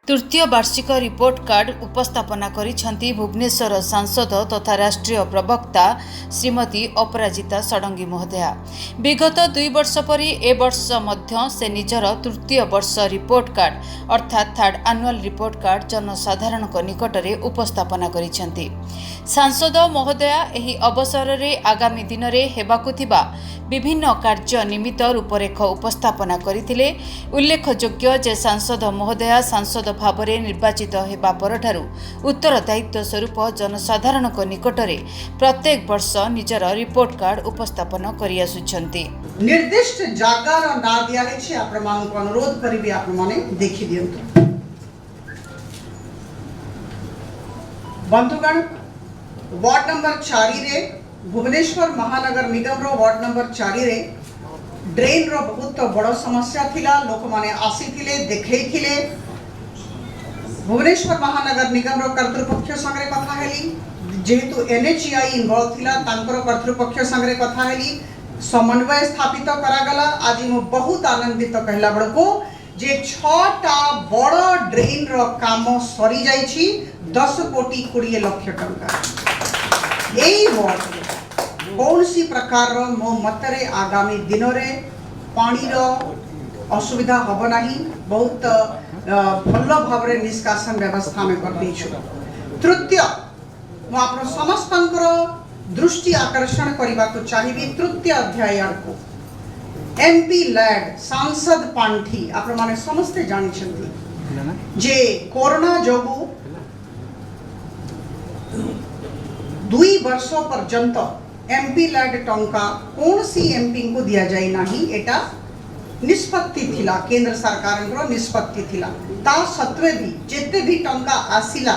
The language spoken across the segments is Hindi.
तृतीय वार्षिक रिपोर्ट कार्ड उपस्थापना करिसेंती भुवनेश्वर सांसद तथा राष्ट्रीय प्रवक्ता श्रीमती अपराजिता षडंगी महोदया। विगत 2 वर्ष परी ए वर्ष मध्य से निजर तृतीय वर्ष रिपोर्ट कार्ड अर्थात थर्ड एनुअल रिपोर्ट कार्ड जनसाधारण निकटरे उपस्थापना करिसेंती। सांसद महोदया एही अवसर में आगामी दिन में हेबाकु थिबा विभिन्न कार्य निमित्त रूपरेख उपस्थापना करथिले। उल्लेखयोग्य जे सांसद महोदया सांसद भाव में निर्वाचित हेबा परठारु उत्तरदायित्व स्वरूप जनसाधारण निकटरे प्रत्येक वर्ष निजर रिपोर्ट कार्ड उपस्थापन करि आसुछंती। निर्दिष्ट जागार ना दिया है आपण मानक अनुरोध करिबे आपण माने देखि दियंतु। बंधुगण, वार्ड नंबर 4 रे भुवनेश्वर महानगर निगम रो वार्ड नंबर 4 रे ड्रेन रो बहुत बड़ समस्या थिला। लोक माने आसीथिले देखैथिले। भुवनेश्वर महानगर निगम रो कर्तृपक्ष संगे कथा हेली, जेहेतु एनएचआई इन्वॉल्व थिला तांकर कर्तृपक्ष संगे कथा हेली, समन्वय स्थापित करागला। आज मु बहुत आनंदित कहला बड़को जे 6टा बड़ ड्रेन रो काम सरी जाइछि 10 कोटी 20 लाख टंका। एई वार्ड कौन सी प्रकार मो मतरे आगामी दिन में पानी रो असुविधा हब नाही। बहुत भल भाव निष्कासन व्यवस्था में कर दीछु। तृतीय मो आप समस्त दृष्टि आकर्षण करने को चाहिए। तृतीय अध्याय को एमपी लैड सांसद पांठी आप माने समस्ते जानी जे कोरोना जोगु 2 वर्ष पर्यंत एमपी लैड टंका कौन सी एमपी को दिया जाए नाही। एटा निष्पत्ति थिला, केंद्र सरकार निष्पत्ति थिला। ता सत्वे भी जेते भी टंका आसिला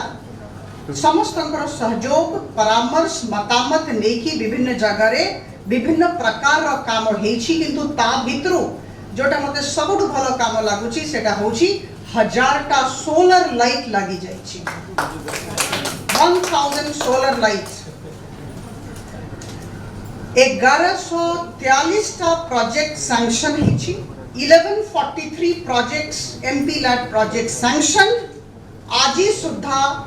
समस्त सहयोग परामर्श मतामत नेकी विभिन्न जगह रे विभिन्न प्रकार रो काम हेछि। किंतु ता भितरु जोटा मते सबुठ भलो काम लागुछि सेटा होछि 1000टा सोलर लाइट लागि जाइछि। 1000 सोलर लाइट 1143 प्रोजेक्ट सैंक्शन हेछि। 1143 projects MP LAD project sanction. आज सुधा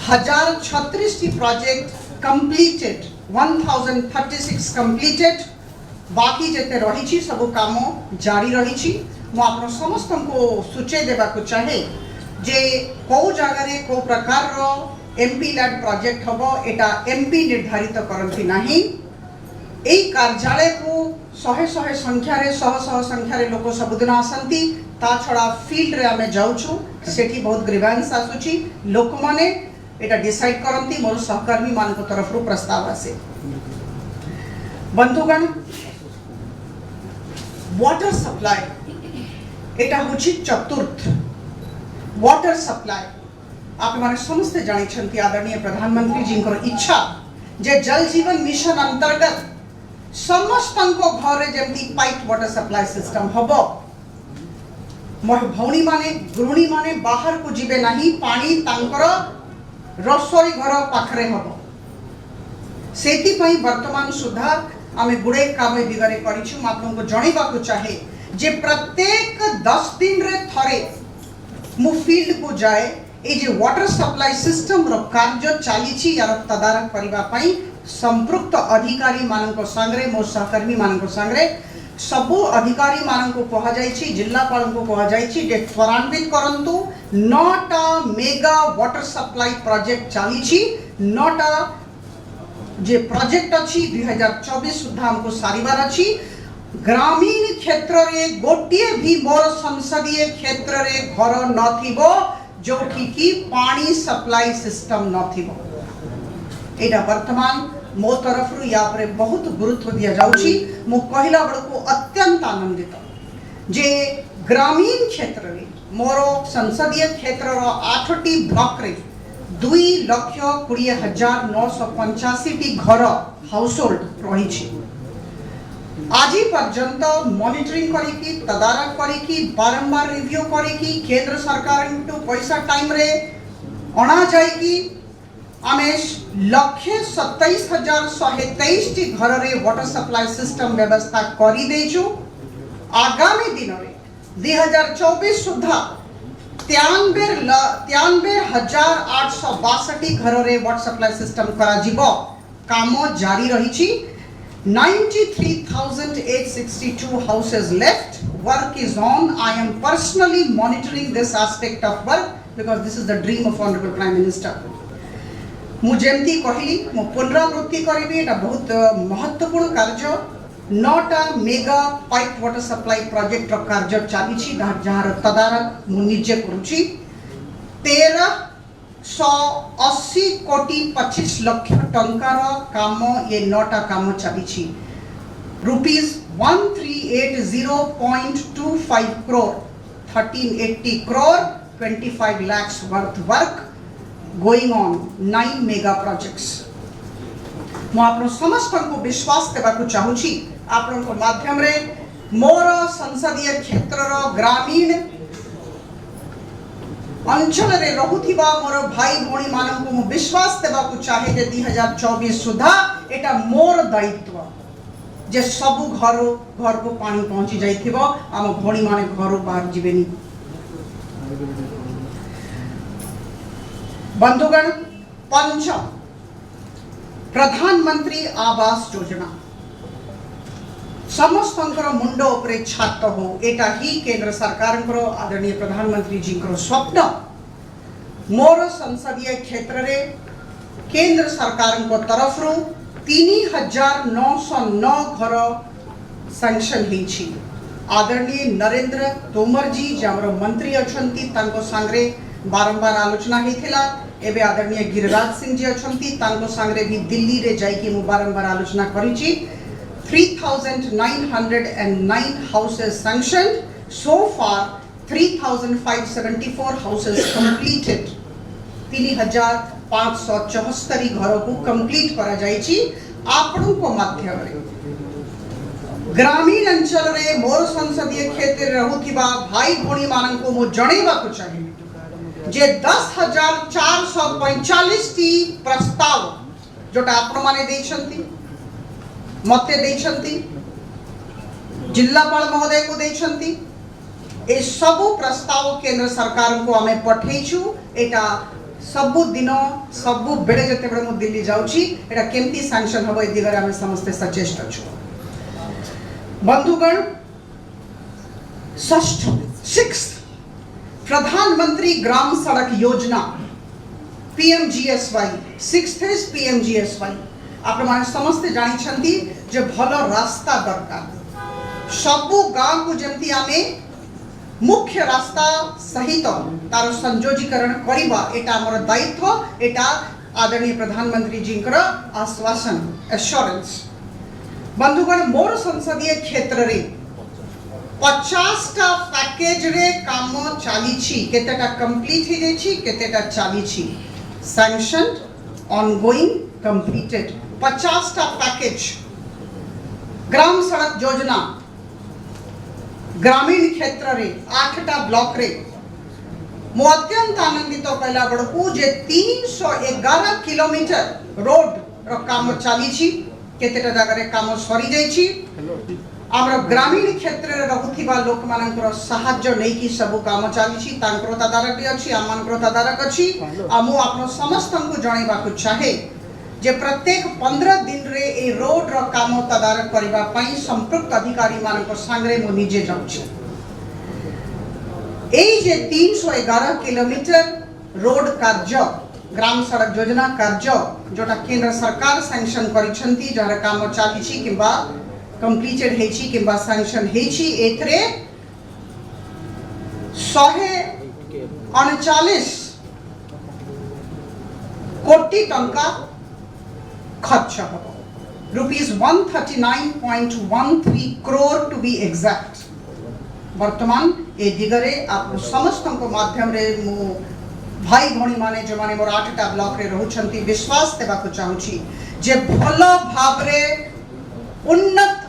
1036 प्रोजेक्ट कंप्लीटेड, 1036 कंप्लीटेड। बाकी जेते रही सब काम जारी रही। मु आप समस्त को सूचे देवा को चाहे जे को जगह रे को प्रकार रो एमपी लैड प्रोजेक्ट हबो एटा एमपी निर्धारित करंती नाही। एई कार्यालय को शहे संख्या रे शह संख्या रे लोक सबदिन आसंती। ता छड़ा फील्ड रे आमे जाउछु, सेठी बहुत ग्रीवेंस आसुची। लोक माने एटा डिसाइड करंती, मोर सहकर्मी मान को तरफ रो प्रस्ताव आसे। बंधुगण, वाटर सप्लाई एटा होची चतुर्थ वाटर सप्लाई। आप माने समस्ते जानी छंती आदरणीय प्रधानमंत्री जी को इच्छा जे जल जीवन मिशन अंतर्गत समस्त घर जमती पाइप वाटर सप्लाई सिस्टम हबो। मोर भौणी माने गृहिणी माने बाहर को जिबे नाही, पानी तांकर रसोई घर पाखरे हबो। सेति पई वर्तमान सुधा आमे गुडे काम दिगरे करिछु। आपनको जणैबा को चाहे जे प्रत्येक 10 दिन रे थरे मु फील्ड को जाए ए जे वाटर सप्लाई सिस्टम रो कार्य चली यार तदारक करबा पई संपृक्त अधिकारी मानक संगे मो सहकर्मी मानक संगे सबो अधिकारी मानक कहा जाइछि, जिल्लापाल को कहा जाइछि जे त्वरान्वित करंतु। 9टा मेगा वाटर सप्लाई प्रोजेक्ट चली। 9टा जे प्रोजेक्ट अछि 2024 सुधा हमको सारिबार अछि। ग्रामीण क्षेत्र रे गोटिए भी मोर संसदीय क्षेत्र रे घर नथिबो जोठी की पानी सप्लाई सिस्टम नथिबो। एटा वर्तमान मो तरफ रु या पर बहुत गुरुत्व दिया जाउची। मु कहिला बड़को अत्यंत आनंदित जे ग्रामीण क्षेत्र रे मोर संसदीय क्षेत्र रो 8टी ब्लॉक रे 2,20,985 टी घर हाउस होल्ड रही छी। आज पर्यंत मॉनिटरिंग करिकी तदारक करिकी बारंबार रिव्यू करिकी केंद्र सरकार पैसा टाइम रे अणा जाइकी आमे 1,27,123 टी घर रे वाटर सप्लाई सिस्टम व्यवस्था करी देछु। आगामी दिन रे 2024 सुधा रे 93,862 घर रे वाटर सप्लाई सिस्टम करा जीवो काम जारी रही 93,862 houses left. Work is on. I am personally monitoring this aspect of work because this is the dream of Honorable Prime Minister. मु जेमती कहली मु पुनरावृत्ति करिबी एटा बहुत महत्वपूर्ण कार्य 9टा mega pipe water supply project रो कार्य चालीछि जहार तदारक मु निजे करूछि 1380 कोटी 25 लाख टंकार काम ये 9टा काम चालीछि rupees 1380.25 crore 1380 crore 25 lakhs worth work going on 9 mega projects. मु आपन समस्त को विश्वास देबा को चाहूची आपन को माध्यम रे मोर संसदीय क्षेत्र रो ग्रामीण अंचल रे रहुथिबा मोर भाई भोणी मानन को मु विश्वास देबा को चाहे जे 2024 सुधा एटा मोर दायित्व जे सब घर को पानी पहुंची जाइथिबो आम भोणी माने घर बाहर जिबेनी। बंधुगण पंचम प्रधानमंत्री आवास योजना समस्तंकर मुंड उपरे छात हो एटा ही केंद्र सरकार आदरणीय प्रधानमंत्री जी स्वप्न मोर संसदीय क्षेत्र रे केंद्र सरकार तरफ 3,909 घर सैंक्शन होईछि। आदरणीय नरेंद्र तोमर जी जमर मंत्री अछंती तांको सांगरे बारंबार आलोचना हेथिला एबे आदरणीय गिरिराज सिंह जी अछंती तांको सांगरे भी दिल्ली रे जाइके मु बारंबार आलोचना करिछि 3,909 houses sanctioned so far 3,574 houses completed 3,574 घर को कंप्लीट करा जाइछि। आपन को माध्यम रे ग्रामीण अंचल रे मोर संसदीय क्षेत्र रे रहुथिबा भाई भोणी मानन को मु जणैबा को चाहिए जे 10,445 टी प्रस्ताव जोटा आपण माने देछंती मते देछंती जिल्लापाल महोदय को देछंती ए सब प्रस्ताव केंद्र सरकार को हमें पठेइछु। एटा सबु दिन सबु बेले जते बेले मु दिल्ली जाउची एटा केमती सैंक्शन हबो ए दिगरे हम समस्त सचेष्ट छु। बंधुगण सिक्स्थ प्रधानमंत्री ग्राम सड़क योजना PMGSY 6th is PMGSY आप माने समस्त जानि छंती जे भलो रास्ता दरकार सबु गांव को जेमती आमे मुख्य रास्ता सहित तार संयोजीकरण करिबा एटा हमर दायित्व एटा आदरणीय प्रधानमंत्री जी आश्वासन एश्योरेंस। बंधुगण मोर संसदीय क्षेत्र रे 50टा पैकेज रे काम चालीछि केतेटा कंप्लीट हे जेछि केतेटा चालीछि सैंक्शनड ऑनगोइंग कंप्लीटेड 50टा पैकेज ग्राम सड़क योजना ग्रामीण क्षेत्र रे 8टा ब्लॉक रे मु अत्यंत आनंदित कहला बड़कू जे 311 किलोमीटर रोड रो काम चालीछि केतेटा जगह रे काम सरी जाइछि। आमर ग्रामीण क्षेत्र रे रहुथिबा लोक मानकर सहाय्य नै कि सब काम चालीछि तांकर तदारक अछि आमानकर तदारक अछि आमु आपन समस्त को जणैबा को चाहे जे प्रत्येक 15 दिन रे ए रोड रो काम तदारक करबा पई संपृक्त अधिकारी मानकर संगरे मु निजे जाउछि। ए जे 311 किलोमीटर रोड कार्य ग्राम सड़क योजना कार्य जोटा केंद्र सरकार सैंक्शन करिसंती जहार काम चालीछि किबा कंप्लीटेड हेछि किबा सैंक्शन हेछि एथरे 139 कोटी टंका खर्च हबो rupees 139.13 crore to be exact. वर्तमान ए दिगरे आप समस्त को माध्यम रे मु भाई भोणी माने जो माने मोर 8टा ब्लॉक रे रहउछंती विश्वास देबा को चाहूची जे भलो भाबरे उन्नत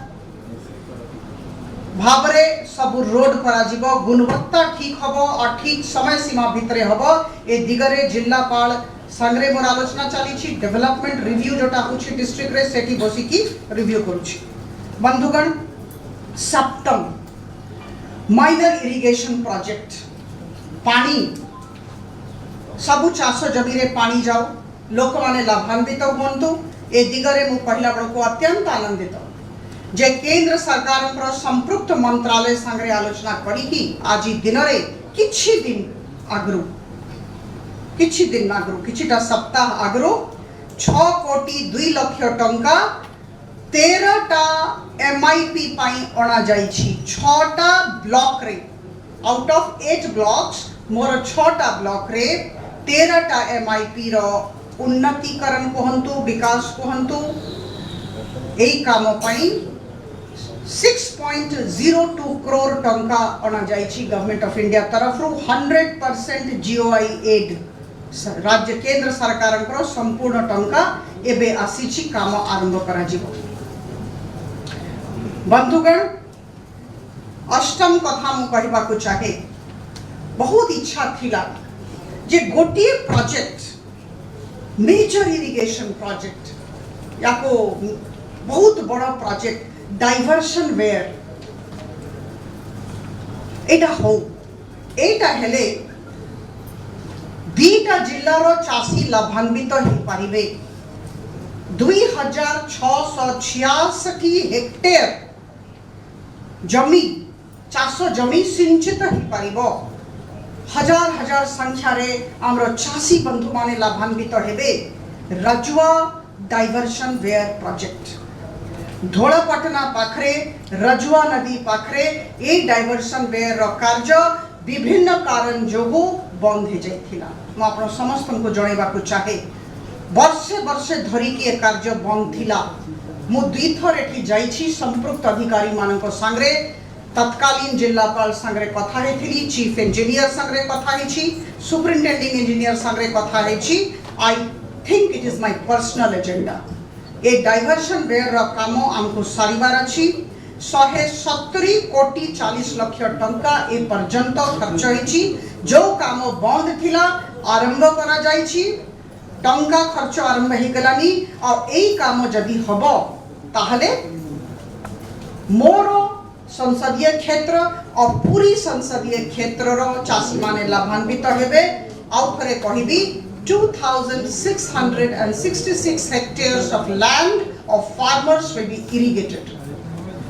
भाबरे सब रोड करा जीवो गुणवत्ता ठीक हबो और ठीक समय सीमा भितरे हबो ए दिगरे जिल्लापाल संग्रे मोर आलोचना चालीछि डेवलपमेंट रिव्यू जोटा होछि डिस्ट्रिक्ट रे सेठी बसी की रिव्यू करूछि। बंधुगण सप्तम माइनर इरिगेशन प्रोजेक्ट पानी सबु चाष जमी रे पानी जाओ लोक माने लाभान्वित हुंतु ए दिगरे मु कहला बड़ को अत्यंत आनंदित जे केंद्र सरकार संपृक्त मंत्रालय संगे आलोचना करी आज दिन रे किछि दिन आगरू किछिटा सप्ताह आगरू 6 कोटी 2 लाख टंका 13टा एमआईपी पाई अणा जाइछि 6टा ब्लॉक रे आउट ऑफ 8 ब्लॉक्स मोर 6टा ब्लॉक रे 13टा एमआईपी रो उन्नतीकरण कहंतु विकास कहंतु एई काम पाई 6.02 करोड़ टंका अणा जाइछि गवर्नमेंट ऑफ इंडिया तरफ 100% जीओआई एड राज्य केंद्र सरकार संपूर्ण टंका एबे आसीछि काम आरंभ करा जिवो। बंधुगण अष्टम कथा मु कहबा को चाहे बहुत इच्छा थिला जे गोटिए प्रोजेक्ट मेजर इरिगेशन प्रोजेक्ट याको बहुत बड़ा प्रोजेक्ट डाइवर्शन वेयर एटा हो एटा हेले दीटा जिल्लार चाषी लाभान्वित हो पारिबे 2666 हेक्टेयर जमी चाष जमी सिंचित हो पारिबो हजार हजार संख्या रे हमरो चाषी बंधु माने लाभान्वित हेबे रजुआ डाइवर्शन वेयर प्रोजेक्ट धोलापाटना पाखरे रजुआ नदी पाखरे ए डाइवर्शन वेयर रो कार्य विभिन्न कारण जोगु बंद हो जाइथिला म आपन समस्त को जणेबा को चाहे वर्षे धरी के कार्य बंद थिला मु दुई थर एठी जाइछि संपृक्त अधिकारी मानक संगरे तत्कालीन जिल्लापाल संगरे कथा हेथिली चीफ इंजीनियर संगरे कथा हेछि सुपरिटेंडिंग इंजीनियर संगरे कथा हेछि I think it is my personal agenda a diversion weir रो काम हमको सारिबार अछि 170 कोटी 40 लाख टंका ए पर्यंत खर्च होइछि जो काम बंद थिला आरंभ करा जाइछि टंका खर्च आरंभ हे गलानी और एई काम जदी हबो ताहले मोर संसदीय क्षेत्र और पूरी संसदीय क्षेत्र रो चासी माने लाभान्वित हेबे आउ थरे कहिबी 2666 hectares of land of farmers will be irrigated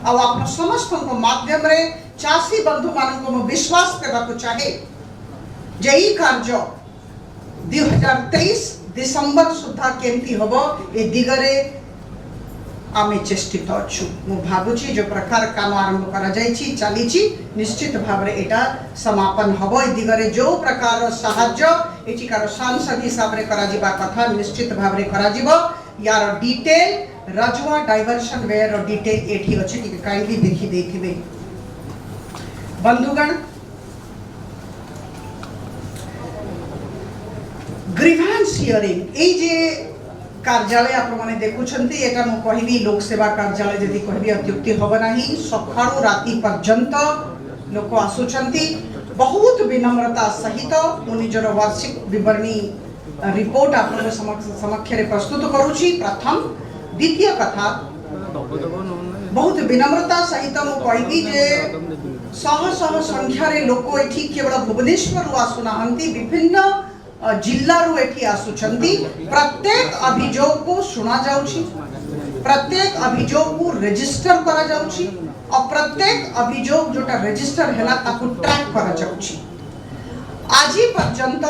अब आप समस्त को माध्यम रे चासी बंधु मान को विश्वास करबा को चाहे जे ई कार्य 2023 दिसंबर सुधा केमती होबो ए दिगरे आमे चेष्टित अछु मु भाबुची जो प्रकार काम आरंभ करा जाइछि चलीछि निश्चित भाव रे एटा समापन होबो ए दिगरे जो प्रकार सहाय्य एटिकार सांसद हिसाब रे करा जिबा कथा निश्चित भाव रे करा जिवो यार डिटेल रजुआ डाइवर्शन वेयर रो डिटेल एठी अछि कि काइंडली देखि देखिबे बंधुगण ग्रीवेंस हियरिंग ए जे कार्यालय आप माने देखुछंती एटा मु कहबी लोक सेवा कार्यालय जदी कहबी अत्युक्ति होबो नाही सखाळु राती पर्यंत लोक आसुछंती बहुत विनम्रता सहित मु निजर वार्षिक विवरणी रिपोर्ट आपन समक्ष रे प्रस्तुत करूची प्रथम द्वितीय कथा बहुत विनम्रता सहित मु कहबी जे सह संख्या रे लोक एठी केवल भुवनेश्वर रु आसुनाहंती विभिन्न जिल्ला रु एठी आसुछंती प्रत्येक अभियोग को सुना जाउची प्रत्येक अभियोग को रजिस्टर करा जाउची और प्रत्येक अभियोग जोटा रजिस्टर हैला ताकू ट्रैक करा जाउची आजि पर्यंत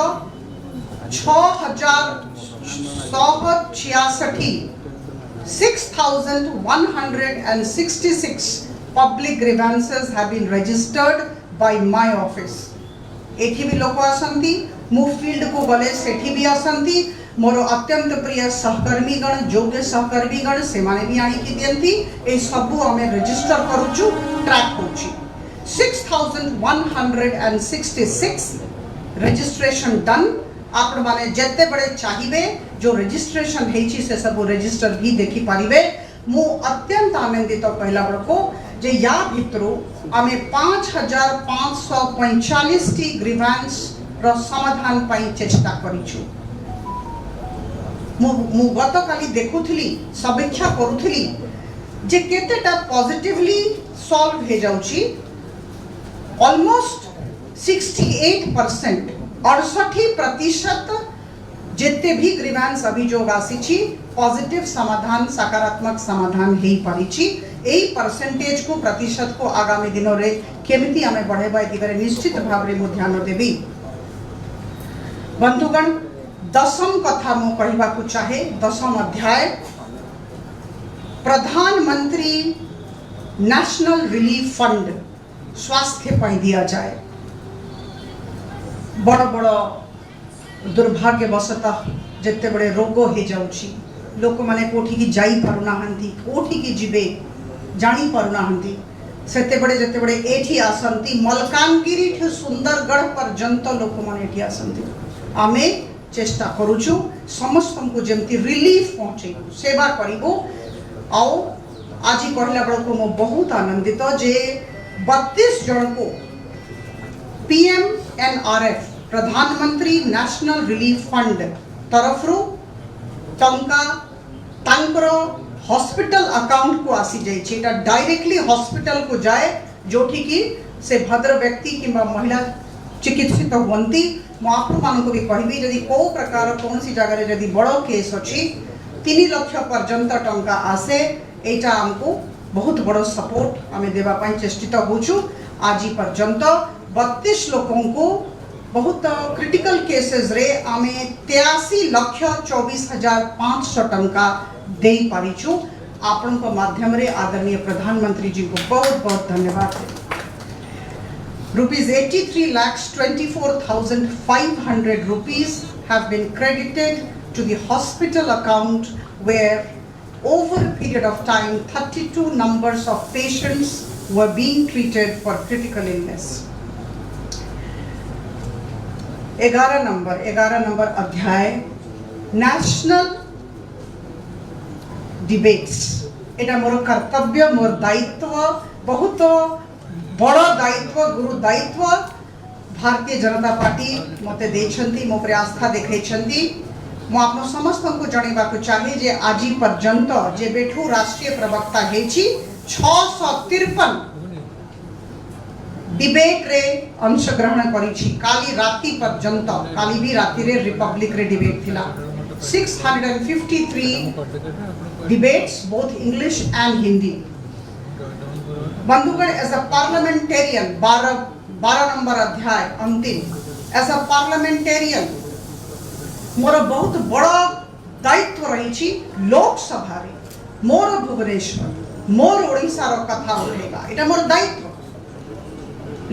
6166 public grievances have been registered by my office एठी भी लोक आसंती मु फील्ड को गले सेठी भी आसंती मोर अत्यंत प्रिय सहकर्मी गण योग्य सहकर्मी गण से माने भी आनी की दियंती ए सबु हमें रजिस्टर करूछु ट्रैक होची 6166 रजिस्ट्रेशन डन आपण माने जत्ते बड़े चाहिबे जो रजिस्ट्रेशन हेची से सब रजिस्टर भी देखि पारिबे मु अत्यंत आनंदित कहला बड़को जे या भितरो आमे 5545 टी ग्रीवेंस रो समाधान पाई चेष्टा करिछु मु गत काली देखुथली समीक्षा करूथली जे केतेटा पॉजिटिवली सॉल्व हे जाउची ऑलमोस्ट 68% 68% जिते भी ग्रीवांस अभियोग आसी पॉजिटिव समाधान सकारात्मक समाधान हो पारी एई परसेंटेज को प्रतिशत को आगामी दिनों रे केमिति आमे बढ़ेबा दिगरे निश्चित भाव रे मु ध्यान देबी। बंधुगण दशम कथा मु कहबा को चाहे दशम अध्याय प्रधानमंत्री नेशनल रिलीफ फंड स्वास्थ्य पर दिया जाए। बड़ बड़ दुर्भाग्यवशतः जिते बड़े रोग हो जाउची लोक माने कोठी की जाई पारुना हंती कोठी की जिबे जानी पारुना हंती सेते बड़े जते बड़े एठी आसंती मलकानगिरी ठु सुंदरगढ़ पर्यंत लोक माने एठी आसंती आमे चेष्टा करूछु समस्त को जेमती रिलीफ पहुंचे सेवा करिबो। आओ आज कहला बेल को मो बहुत आनंदित जे 32 जन को PMNRF प्रधानमंत्री नेशनल रिलीफ फंड तरफ टंका तांकर हॉस्पिटल अकाउंट को आसी जाइए डायरेक्टली हॉस्पिटल को जाए जोठी की से भद्र व्यक्ति किंबा महिला चिकित्सित हुंती मान को भी कहबी यदि को प्रकार कौन सी जगह यदि बड़ केस अच्छी 3 लाख पर्यंत टंका आसे एटा हमको बहुत बड़ सपोर्ट आम देवाई चेष्टित होचु। आज पर्यंत 32 लोकों को बहुत क्रिटिकल केसेस रे आमे 83,24,500 टंका दे पारिछु। आपण को माध्यम रे आदरणीय प्रधानमंत्री जी को बहुत बहुत धन्यवाद। Rupees 83,24,500 rupees have been credited to the hospital account where over a period of time 32 numbers of patients were being treated for critical illness. 11 number अध्याय नेशनल डिबेट्स एटा मोर कर्तव्य मोर दायित्व बहुत बड़ दायित्व गुरु दायित्व भारतीय जनता पार्टी मते देछंती मो पर आस्था देखैछंती। मु आपन समस्त को जणेबा को चाहे जे आज पर्यंत जे बेठू राष्ट्रीय प्रवक्ता हेछि 653 डिबेट रे अंशग्रहण करिछि। काली राति पर्यंत काली भी राति रे रिपब्लिक रे डिबेट थिला 653 debates both English and Hindi. बंधुगण एज अ पार्लियामेंटेरियन 12 नंबर अध्याय अंतिम एज अ पार्लियामेंटेरियन मोर बहुत बड़ दायित्व रही लोकसभा रे मोर भुवनेश्वर मोर ओडिशा रो कथा उठेगा एटा मोर दायित्व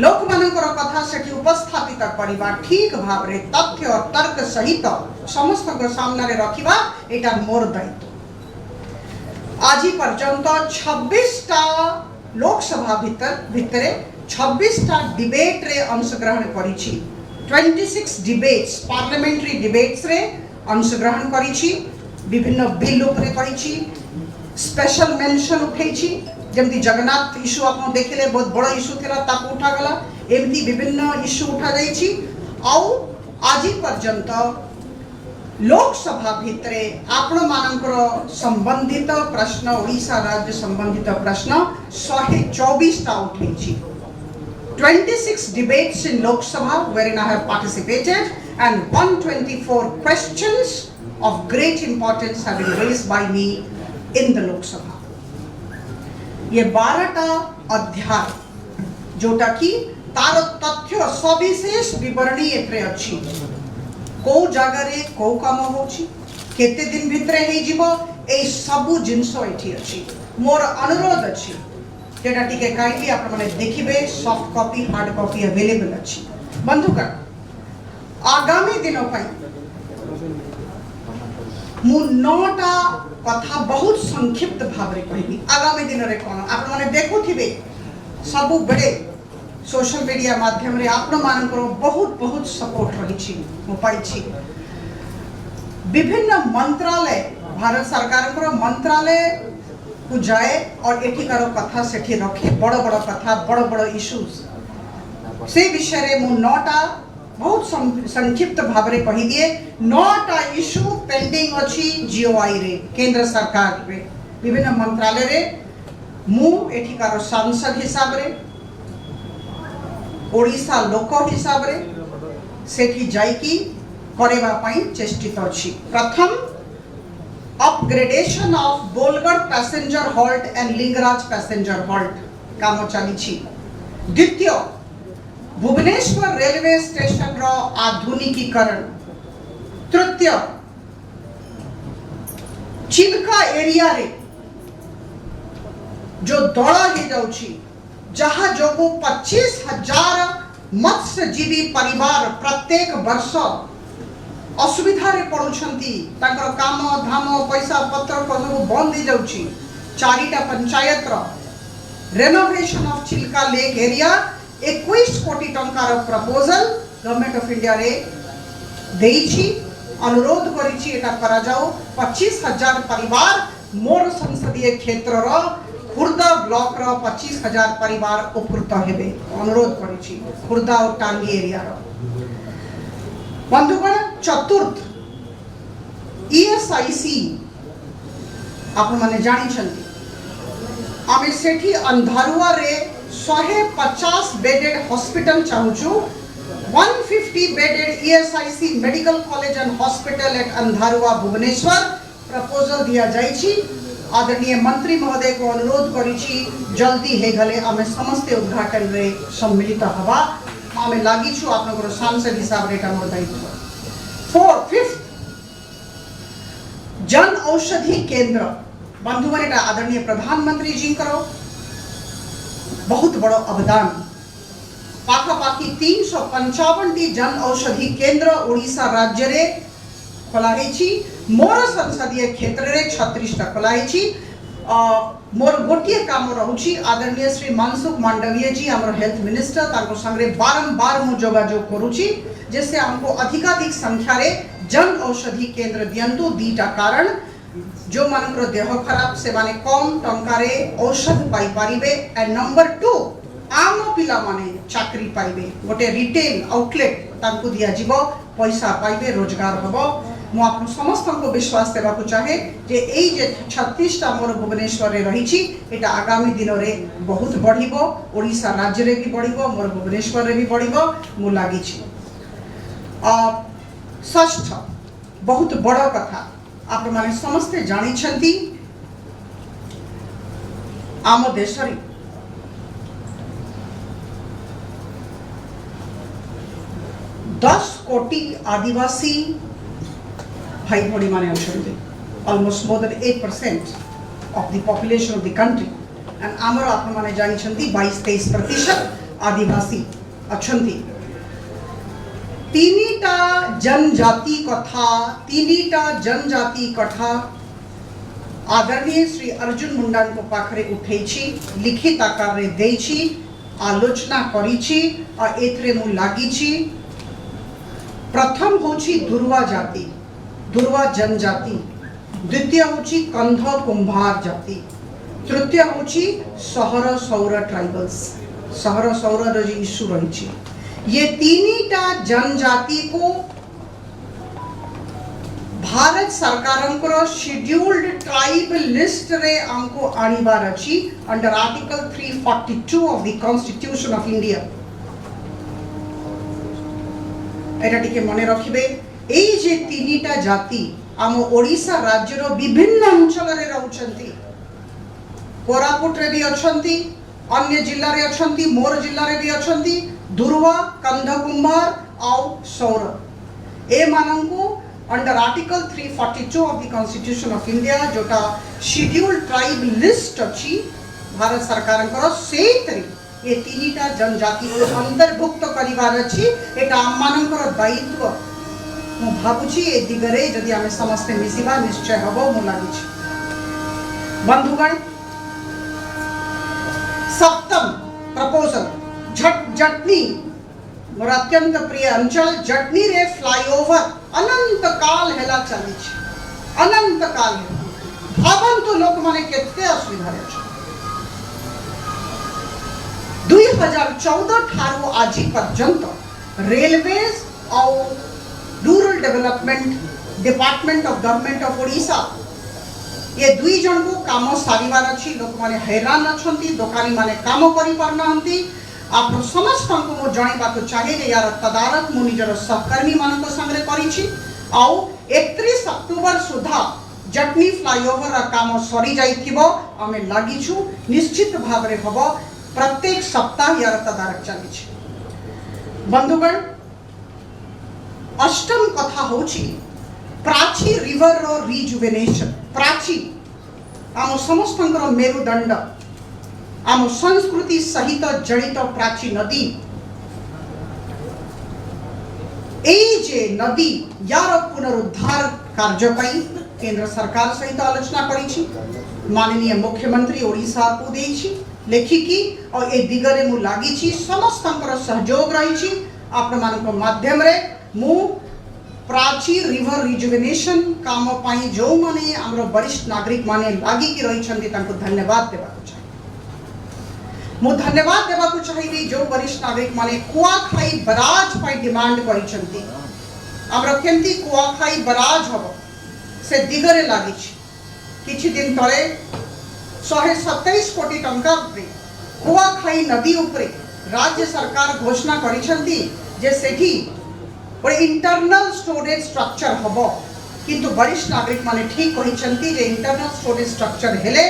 लोक मानकर कथा सेठी उपस्थापित करिबा ठीक भाव रे तथ्य और तर्क सहित समस्त को सामने रे रखिबा एटा मोर दायित्व। आज पर्यंत 26टा लोकसभा भितरे 26टा डिबेट रे अंशग्रहण करिछि। 26 डिबेट्स पार्लियामेंट्री डिबेट्स रे अंशग्रहण करिछि। विभिन्न बिल उपरे करिछि स्पेशल मेंशन उठैछि जमती जगन्नाथ इश्यू आप देखिले बहुत बड़ इश्यू थिला ताकू उठा गला एमती विभिन्न इश्यू उठा जाइछि। आउ आज पर्यंत लोकसभा भितरे आपण मानकर संबंधित प्रश्न ओडिशा राज्य संबंधित प्रश्न 124 टा उठैछि। 26 debates in Lok Sabha wherein I have participated and 124 questions of great importance have been raised by me in the Lok Sabha. ये 12टा अध्याय जोटा कि तार तथ्य सविशेष विवरणी एथरे अछि को जगह रे को काम होछि केते दिन भितरे हे जीवो ए सबु जिंसो एठी अछि। मोर अनुरोध अछि जेटा टिके काइंडली आप माने देखिबे soft copy hard copy available अछि। बंधुगण आगामी दिनों पई मु 9टा कथा बहुत संक्षिप्त भाव रे कहबी। आगामी दिन रे कोन आप माने देखुथिबे सब बड़े सोशल मीडिया माध्यम रे आप मानकर बहुत बहुत सपोर्ट रही मु पाइछि। विभिन्न मंत्रालय भारत सरकार मंत्रालय को जाए और एठिकार कथा सेठी रखे बड़ बड़ कथा बड़ बड़ इश्यूज से विषय रे मु 9टा बहुत संक्षिप्त भाव रे कहि दिए। 9टा इश्यू पेंडिंग अछि जीओआई रे केंद्र सरकार रे विभिन्न मंत्रालय रे मु एठिकार सांसद हिसाब रे ओडिशा लोक हिसाब रे सेठी जाइकी करेबा पई चेष्टित अछि। प्रथम upgradation of Bolgarh passenger halt and Lingaraj passenger halt काम चली। द्वितीय भुवनेश्वर रेलवे स्टेशन रो आधुनिकीकरण। तृतीय चिल्का एरिया रे जो दड़ा ही जाउछि जहाँ जो 25,000 मत्स्यजीवी परिवार प्रत्येक वर्ष असुविधा रे पड़ुछंती, तांकर काम धाम पैसा पत्र को सब बंद हो जाउछि। चारिटा पंचायत रो renovation of Chilika lake area 21 कोटी टंकार प्रपोजल गवर्नमेंट ऑफ इंडिया रे देइछि। अनुरोध करिछि एटा करा जाओ। 25,000 परिवार मोर संसदीय क्षेत्र रो खुर्दा ब्लॉक रो 25,000 परिवार उपकृत हेबे अनुरोध करिछि खुर्दा और टांगी एरिया रो। बंधुगण चतुर्थ ईएसआईसी आप माने जानि छंती आमे सेठी अंधारुआ रे 150 बेडेड हॉस्पिटल चाहूछु। 150 bedded ESIC medical college and hospital at Andharua Bhubaneswar proposal दिया जाइछि। आदरणीय मंत्री महोदय को अनुरोध करिछि जल्दी हे गले आमे समस्त उद्घाटन रे सम्मिलित हवा आमे लागिछु आपनकर सांसद हिसाब रे का मोर दायित्व। फिफ्थ जन औषधि केंद्र। बंधुगण एटा आदरणीय प्रधानमंत्री जी करो बहुत बड़ो अवदान। पाखापाखी 355 जन औषधि केंद्र ओडिशा राज्य रे खोलाइछि। मोर संसदीय क्षेत्र रे 36टा खोलाइछि। मोर गोटिए काम रहुछि आदरणीय श्री मनसुख मांडविया जी हमर हेल्थ मिनिस्टर ताको संगे बारंबार मु जोगाजोग करूछि जैसे हमको अधिकाधिक संख्या रे जन औषधि केंद्र दियंतु। दीटा कारण जो मानकर देह खराब से माने कम टंकारे औषध पाई पारिबे एंड नंबर 2 आम पिला माने चाकरी पाइबे। गोटे रिटेल आउटलेट तांको दिया जीवो पैसा पाइबे रोजगार हबो। मु आप समस्त को विश्वास देवा को चाहे जे एई जे 36टा मोर भुवनेश्वर रे रहिछि एटा आगामी दिन रे बहुत बढ़िबो। ओडिशा राज्य रे भी बढ़िबो मोर भुवनेश्वर रे भी बढ़िबो मु लागिछि। षष्ठ बहुत बड़ कथा आप माने समस्ते जानि छंती आम देश रे 10 कोटी आदिवासी भाई भोड़ी माने अच्छे almost more than 8% of the population of the country and आमर आप माने जानि छंती 22-23% आदिवासी अच्छंती। तीनीटा जनजाति कथा आदरणीय श्री अर्जुन मुंडा को पाखरे उठेछि लिखित आकार रे देछि आलोचना करिछि और एथरे मु लागिछि। प्रथम होछि दुर्वा जाति दुर्वा जनजाति, द्वितीय होछि कंध कुंभार जाति, तृतीय होछि सहर सौर ट्राइबल्स सहर सौर रो इश्यू रही। ये तीनीटा जनजाति को भारत सरकार शेड्यूल्ड ट्राइब लिस्ट रे हमको आनिबार अछि under article 342 of the constitution of India. एटा टिके मने रखिबे एई जे तीनीटा जाति आम ओडिशा राज्य रो विभिन्न अंचल रे रहउछंती। कोरापुट रे भी अछंती, अन्य जिल्ला रे अछंती, मोर जिल्ला रे भी अछंती। दुर्वा कंध कुंभार आउ सौर ए मानंकु under article 342 of the constitution of India जोटा शेड्यूल्ड ट्राइब लिस्ट अछि भारत सरकार को सेतरी ये तीनीटा जनजाति को अंतर्भुक्त करिवार अछि। एटा आम मानकर दायित्व मु भाबुछि ए दिगरे जदि आमे समस्त मिसिबा निश्चय हबो मु लागिछि। बंधुगण सप्तम प्रपोजल जटनी मोर अत्यंत प्रिय अंचल जटनी रे फ्लाईओवर अनंत काल हेला चलिछि अनंत काल भावंतु लोक माने केते असुविधा रे छ। 2014 ठारू आज पर्यंत रेलवेज और rural development department of government of Odisha ये दुई जन को काम सारिवार अच्छी। लोक माने हैरान अच्छी, दुकानी माने काम करि पारनाहंती आप समस्त को जनवा चाहिए यार तदारक मु निजर सहकर्मी मान संगे करी 31 अक्टोबर सुधा जटनी फ्लाईओवर काम सरी जाइथिबो आमे लागिछु निश्चित भाव रे हबो प्रत्येक सप्ताह यार तदारक चली। बंधुगण अष्टम कथा होची प्राची रिवर रो रिजुवेनेशन। प्राची आम समस्त मेरुदंड आम संस्कृति सहित जड़ित प्राची नदी जे नदी यार पुनरुद्धार कार्य पाई केंद्र सरकार सहित आलोचना करी। माननीय मुख्यमंत्री ओडिशा को देछि लेखिकी और ए दिगरे मु लागी समस्त सहयोग रही आपण मान माध्यम रे मु प्राची रिवर रिजुवेनेशन काम पाई जो माने हमरो वरिष्ठ नागरिक माने लागी कि रही छंती तांको धन्यवाद देबा को चाहिए। मु धन्यवाद देबा को चाहिए जो वरिष्ठ नागरिक माने कुआखाई बराज पाई डिमांड करी छंती। हमरो केमती कुआखाई बराज हबो से दिगरे लागी किछि दिन तळे 127 कोटी टंका कुआखाई नदी उपरे राज्य सरकार घोषणा करी छंती जे सेठी और इंटरनल स्टोरेज स्ट्रक्चर हबो किंतु वरिष्ठ नागरिक माने ठीक कहि छंती जे इंटरनल स्टोरेज स्ट्रक्चर हेले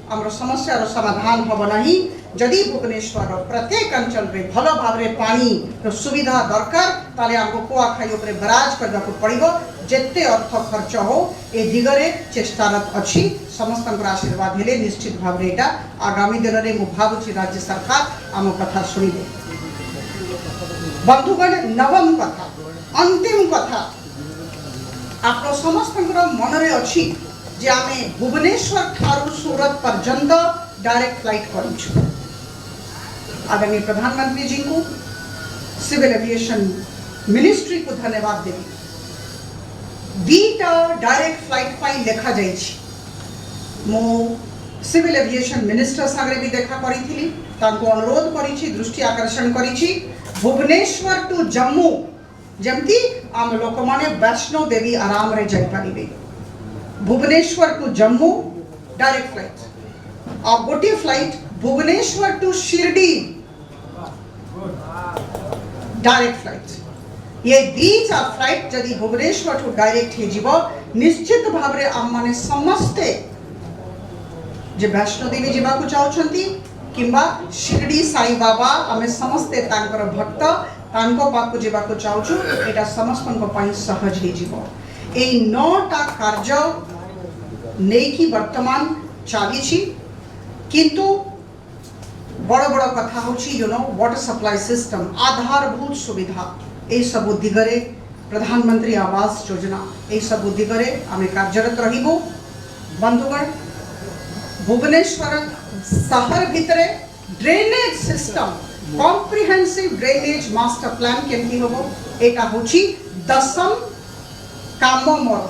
हमरो समस्या रो समाधान हबो नाही। जदि भुवनेश्वर प्रत्येक अंचल रे भलो भाव रे पानी रो सुविधा दरकार ताले हमको कुआखाई उपरे बराज करबा को पड़िबो। जेते अर्थ खर्च हो ए दिगरे चेष्टारत अछि समस्त आशीर्वाद हेले निश्चित भाव रे एटा आगामी दिन रे मु भाबुची राज्य सरकार आम कथा सुनिबे। बंधुगण नवम कथा अंतिम कथा आप समस्त मन रे अछि जे आमे भुवनेश्वर ठारू सूरत पर्यंत डायरेक्ट फ्लाइट करूछु। आदरणीय प्रधानमंत्री जी को सिविल एविएशन मिनिस्ट्री को धन्यवाद देवी। दीटा डायरेक्ट फ्लाइट पाई लेखा जाइछि मो सिविल एविएशन मिनिस्टर संगे भी देखा करी थी तांको अनुरोध करी दृष्टि आकर्षण करी भुवनेश्वर टू जम्मू जमती आम लोक माने वैष्णो देवी आराम रे जाई पारिबे। Bhubaneswar to Jammu direct flight और गोटे flight Bhubaneswar to Shirdi direct flight. ये दीटा फ्लाइट जदि भुवनेश्वर टू डायरेक्ट हे जीवो निश्चित भाव रे आम माने समस्ते जे वैष्णो देवी जीवा को चाहछंती किंबा शिरडी साई बाबा आमे समस्ते तांकर भक्त तांको पाकु जीवा को चाहछु एटा समस्त को पाई सहज हे जीवो। ए 9टा कार्य नेकी वर्तमान चालीछि किंतु बड़ बड़ कथा होछि you know water supply system आधारभूत सुविधा ए सब दिगरे प्रधानमंत्री आवास योजना ए सब दिगरे आमे कार्यरत रहिबो। बंधुगण भुवनेश्वर शहर भितरे drainage system comprehensive drainage master plan केमती होबो एटा होछि 10म काम मोर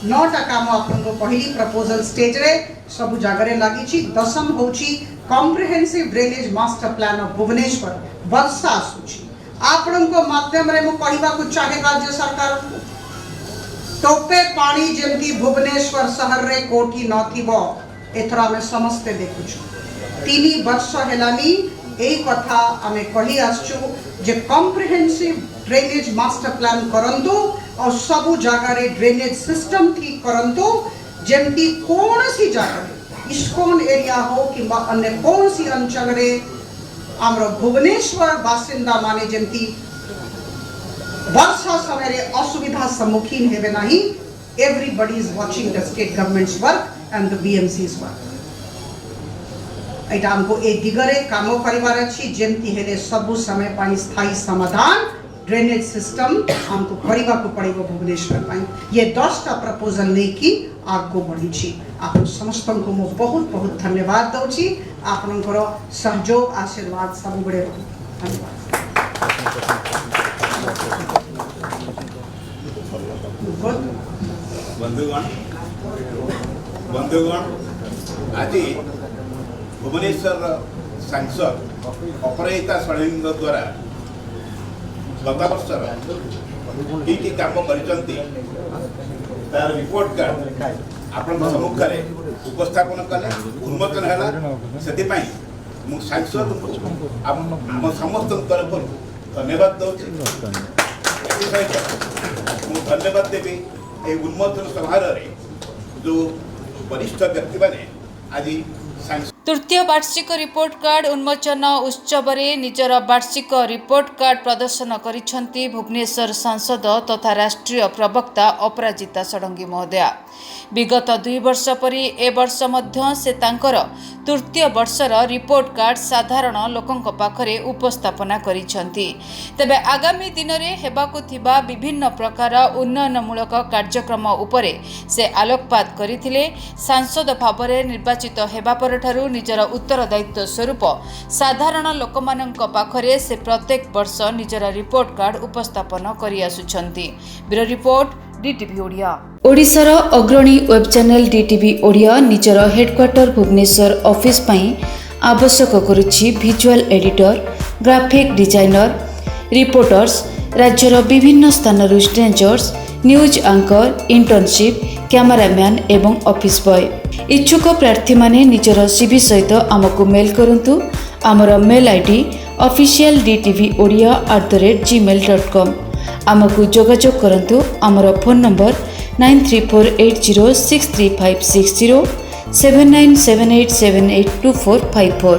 9टा काम आपनको पहिली प्रपोजल स्टेज रे सब जगह लगी 10म होछि comprehensive drainage master plan of Bhubaneswar वर्षा आसुछि। आपनको माध्यम रे मु कहबा को चाहे राज्य सरकार टोपे पानी जेमती भुवनेश्वर शहर रे कोठी नथिबो एथरा हमें समस्ते देखुछु। 3 वर्ष हेलानी एई कथा हमें कही आसछु जे कॉम्प्रिहेंसिव ड्रेनेज मास्टर प्लान करंतु और सब जगह रे ड्रेनेज सिस्टम ठीक करंतु जेमती कोनसी जगह इस्कॉन एरिया हो किंबा अन्य कोनसी अंचल रे आमरो भुवनेश्वर बासिंदा माने जेमती वर्षा समय रे असुविधा सम्मुखीन हेबे नाही। Everybody is watching the state government's work and the BMC's work. एटा हमको ए दिगरे काम करिवार अछि जेमती हेले सब समय पानी स्थायी समाधान ड्रेनेज सिस्टम हमको करवा को पड़ेगा भुवनेश्वर पाई। ये 10टा प्रपोजल नहीं कि आगो बढ़ी छी। आप समस्त को मो बहुत बहुत धन्यवाद दउची। आपनकर सहयोग आशीर्वाद सब बड़े धन्यवाद। बंधुगण आज भुवनेश्वर सांसद अपराजिता षडंग द्वारा गत वर्षर कि काम कर रिपोर्ट कार्ड आपण सम्मुख में उपस्थापन कले उन्मोचन है। ମୁଁ ସାଂସଦଙ୍କୁ ଆମ ସମସ୍ତଙ୍କ ତରଫରୁ ଧନ୍ୟବାଦ ଦେଉଛି। ଏଥିସହିତ ମୁଁ ଧନ୍ୟବାଦ ଦେବି ଏହି ଉନ୍ମୋଚନ ସମାରୋହରେ ଯେଉଁ ବରିଷ୍ଠ ବ୍ୟକ୍ତିମାନେ ଆଜି तृतीय वार्षिक रिपोर्ट कार्ड उन्मोचन उत्सव में निजर वार्षिक रिपोर्ट कार्ड प्रदर्शन करिसेंती भुवनेश्वर सांसद तथा राष्ट्रीय प्रवक्ता अपराजिता षडंगी महोदया। विगत 2 वर्ष परी ए वर्ष मध्य से तांकर तृतीय वर्षर रिपोर्ट कार्ड साधारण लोकंक पाखरे उपस्थापना करिसेंती। तेबे आगामी दिन में हेबाकु थिबा विभिन्न प्रकार उन्नयनमूलक कार्यक्रम उपरे से आलोकपात करिथिले। सांसद भावरे निर्वाचित हेबा परठारु निजर उत्तरदायित्व स्वरूप साधारण लोकमानंक पाखरे से प्रत्येक वर्ष निजर रिपोर्ट कार्ड उपस्थापन करि आसुछंती। Bureau report DTV Odia. ओडिशार अग्रणी वेब चैनल डीटीवी ओडिया निजर हेडक्वार्टर भुवनेश्वर ऑफिस पई आवश्यक करुछि visual editor, graphic designer, reporters, राज्यर विभिन्न स्थानरू stringers, news anchor, internship, cameraman एवं ऑफिस बॉय। इच्छुक प्रार्थी माने निजर सीवी सहित आमको मेल करंतु। आमर मेल आईडी officialdtvodia@gmail.com। आमको जोगाजोग करंतु। आमर फोन नंबर 9348063560 7978782454।